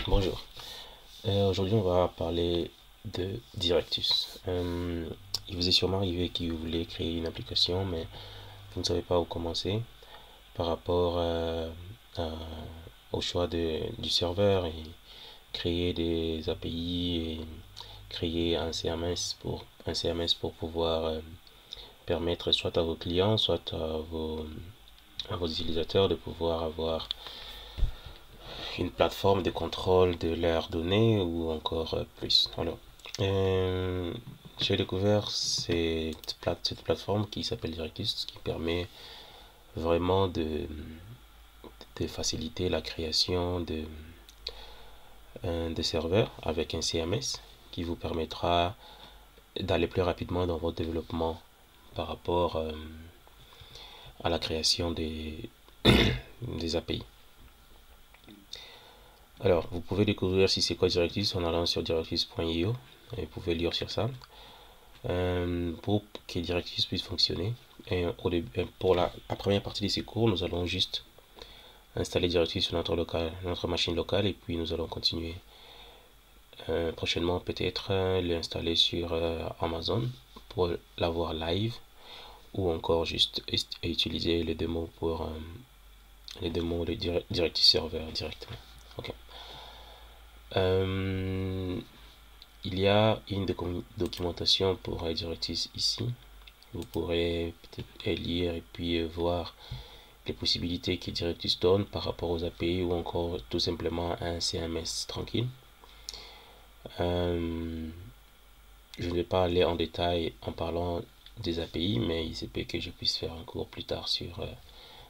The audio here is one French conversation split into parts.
Bonjour. Aujourd'hui, on va parler de Directus. Il vous est sûrement arrivé que vous voulez créer une application, mais vous ne savez pas où commencer par rapport au choix du serveur et créer des API et créer un CMS pour pouvoir permettre soit à vos clients, soit à vos utilisateurs de pouvoir avoir une plateforme de contrôle de leurs données ou encore plus. Alors, euh, j'ai découvert cette plateforme qui s'appelle Directus qui permet vraiment de faciliter la création de serveurs avec un CMS qui vous permettra d'aller plus rapidement dans votre développement par rapport à la création des API. Alors, vous pouvez découvrir si c'est quoi Directus en allant sur directus.io et vous pouvez lire sur ça. Pour que Directus puisse fonctionner, et pour la première partie de ces cours, nous allons juste installer Directus sur notre machine locale et puis nous allons continuer prochainement peut-être l'installer sur Amazon pour l'avoir live ou encore juste utiliser les démos pour les démos de Directus Server directement. Ok. Il y a une documentation pour Directus ici. Vous pourrez peut-être lire et puis voir les possibilités que Directus donne par rapport aux API ou encore tout simplement un CMS tranquille. Je ne vais pas aller en détail en parlant des API, mais il se peut que je puisse faire un cours plus tard sur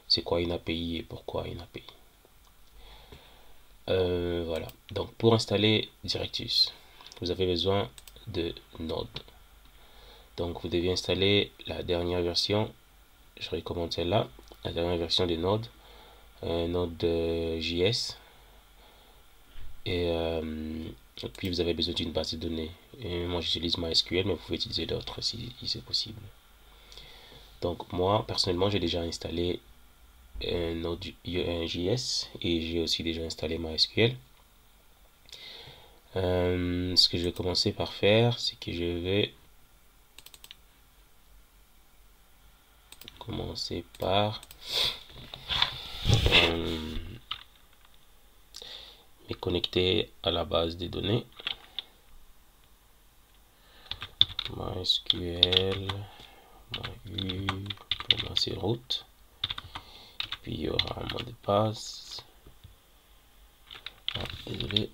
c'est quoi une API et pourquoi une API. Voilà. Donc pour installer Directus, vous avez besoin de Node. Donc vous devez installer la dernière version, je recommande celle-là, la dernière version de Node, Node.js. Et puis vous avez besoin d'une base de données. Et moi j'utilise MySQL, mais vous pouvez utiliser d'autres si c'est possible. Donc moi personnellement j'ai déjà installé Node.js et j'ai aussi déjà installé MySQL. Ce que je vais commencer par faire, c'est que je vais commencer par me connecter à la base de données. MySQL, MyU, pour lancer route. Puis il y aura un mot de passe. Désolé.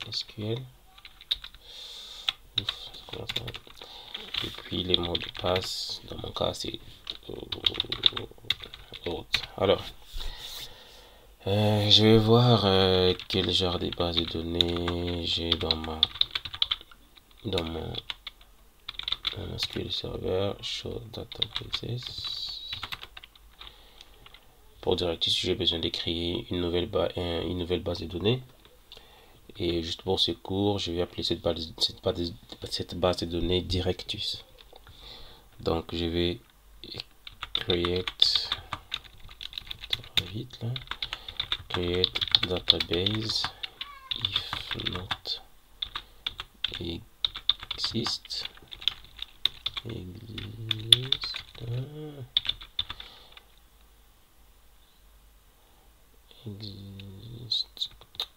MySQL. Et puis les mots de passe, dans mon cas c'est route. Alors, je vais voir quel genre de base de données j'ai dans mon SQL Server, show databases. Pour Directus, j'ai besoin de créer une nouvelle base de données. Et juste pour ce cours, je vais appeler cette base de données Directus. Donc je vais create database if not exist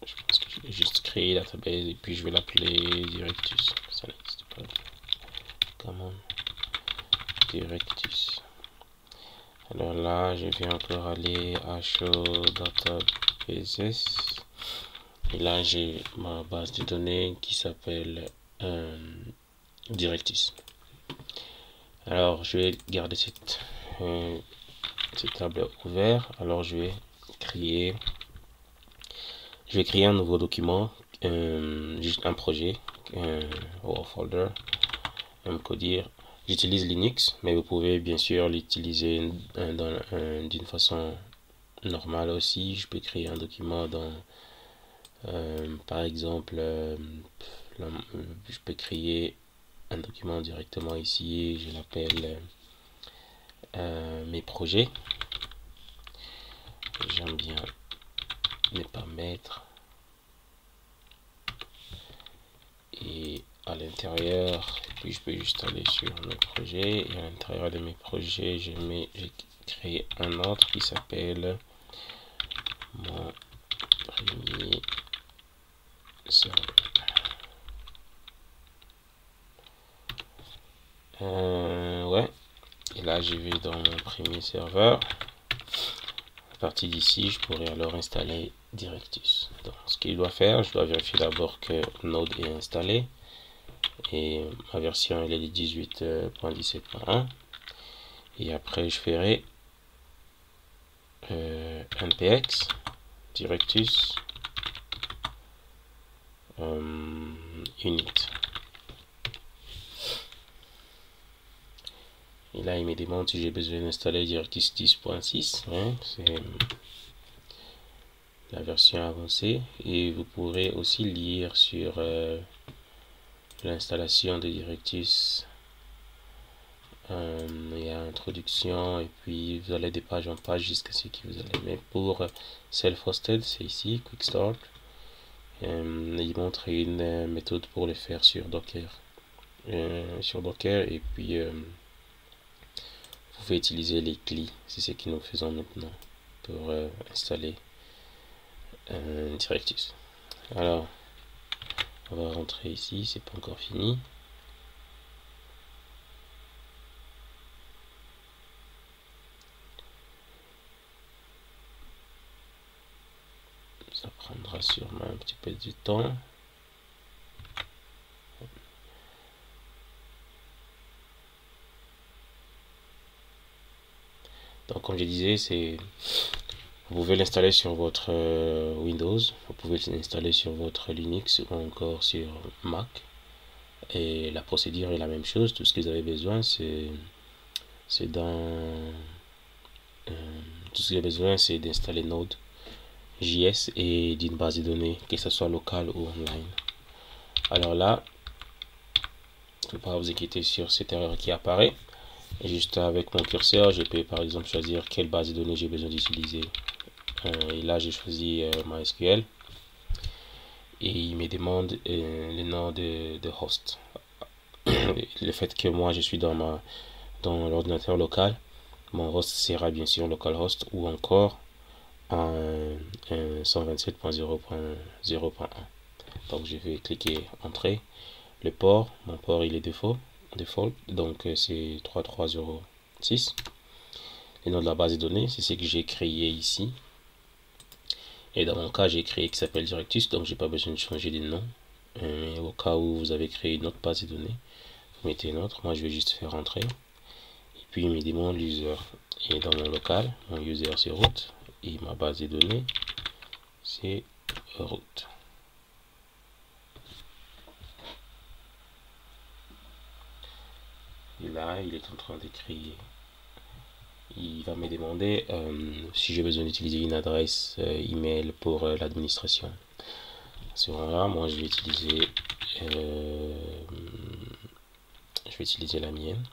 je pense que je vais juste créer database et puis je vais l'appeler Directus. Ça n'existe pas. Comment Directus. Alors là, je vais encore aller à show databases. Et là, j'ai ma base de données qui s'appelle Directus. Alors, je vais garder cette table ouverte. Alors, je vais créer un nouveau document, juste un projet, ou folder. On peut dire, j'utilise Linux, mais vous pouvez bien sûr l'utiliser d'une façon normale aussi. Je peux créer un document dans, par exemple, je peux créer un document directement ici. Je l'appelle mes projets. J'aime bien ne pas mettre. Et à l'intérieur, puis je peux juste aller sur mes projets, et à l'intérieur de mes projets j'ai créé un autre qui s'appelle mon premier serveur. Ouais, et là je vais dans mon premier serveur. À partir d'ici je pourrais alors installer Directus. Donc ce qu'il doit faire, je dois vérifier d'abord que Node est installé, et ma version elle est de 18.17.1, et après je ferai npx Directus init. Et là il me demande si j'ai besoin d'installer Directus 10.6, hein, c'est la version avancée, et vous pourrez aussi lire sur l'installation de Directus. Il y a introduction, et puis vous allez de page en page jusqu'à ce que vous allez. Mais pour self-hosted, c'est ici, Quick Start. Il montre une méthode pour le faire sur Docker. Et puis vous pouvez utiliser les CLI, c'est ce que nous faisons maintenant pour installer Directus. Alors, on va rentrer ici, c'est pas encore fini. Ça prendra sûrement un petit peu de temps. Donc comme je disais, vous pouvez l'installer sur votre Windows, vous pouvez l'installer sur votre Linux ou encore sur Mac. Et la procédure est la même chose. Tout ce que vous avez besoin, c'est d'installer Node.js et d'une base de données, que ce soit locale ou online. Alors là, il ne faut pas vous inquiéter sur cette erreur qui apparaît. Et juste avec mon curseur, je peux par exemple choisir quelle base de données j'ai besoin d'utiliser. Et là, j'ai choisi MySQL. Et il me demande le nom de host. Le fait que moi, je suis dans l'ordinateur local, mon host sera bien sûr localhost ou encore un 127.0.0.1. Donc je vais cliquer entrée. Le port, mon port il est default, donc c'est 3306. Le nom de la base de données, c'est ce que j'ai créé ici. Et dans mon cas, j'ai créé qui s'appelle Directus, donc j'ai pas besoin de changer de nom. Au cas où vous avez créé une autre base de données, vous mettez une autre. Moi, je vais juste faire entrer. Et puis, il me demande l'user. Et dans mon local, mon user c'est root. Et ma base de données, c'est root. Et là, il est en train de créer. Il va me demander si j'ai besoin d'utiliser une adresse email pour l'administration. À ce moment-là, moi je vais utiliser la mienne.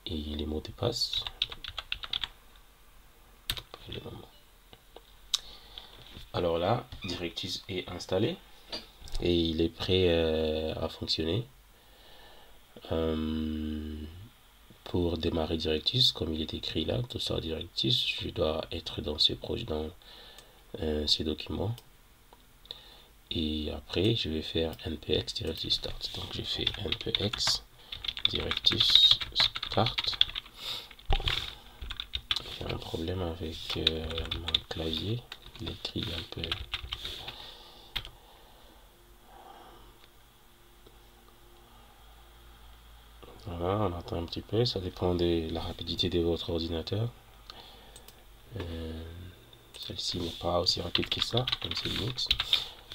Et les mots de passe. Alors là, Directus est installé et il est prêt à fonctionner. Pour démarrer Directus, comme il est écrit là, tout ça Directus, je dois être dans ce projet, dans ces documents. Et après, je vais faire npx Directus start. Donc, je fais npx Directus start. J'ai un problème avec mon clavier, il écrit un peu. Voilà, on attend un petit peu, ça dépend de la rapidité de votre ordinateur. Celle-ci n'est pas aussi rapide que ça, comme c'est Linux.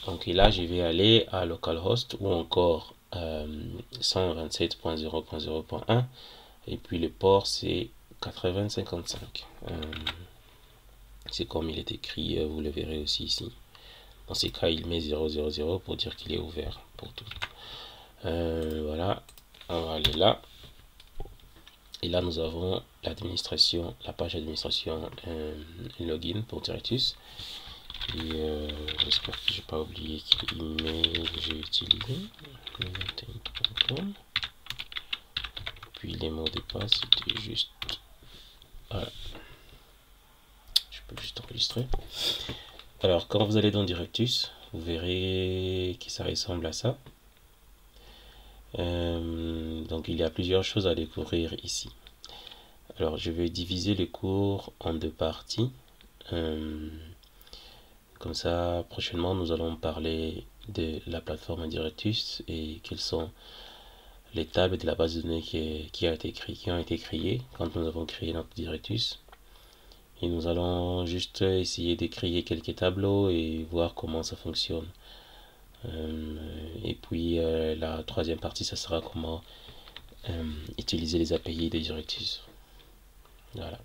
Donc là, je vais aller à localhost ou encore 127.0.0.1 et puis le port c'est 8055. C'est comme il est écrit, vous le verrez aussi ici. Dans ces cas, il met 000 pour dire qu'il est ouvert pour tout. Voilà, on va aller là. Et là, nous avons l'administration, la page d'administration login pour Directus. Et j'espère que j'ai pas oublié quel email j'ai utilisé. Puis les mots de passe, c'était juste. Voilà. Je peux juste enregistrer. Alors, quand vous allez dans Directus, vous verrez que ça ressemble à ça. Donc, il y a plusieurs choses à découvrir ici. Alors, je vais diviser le cours en deux parties. Comme ça, prochainement, nous allons parler de la plateforme Directus et quelles sont les tables de la base de données qui ont été créées quand nous avons créé notre Directus. Et nous allons juste essayer de créer quelques tableaux et voir comment ça fonctionne. Et puis la troisième partie, ça sera comment utiliser les API des Directus. Voilà.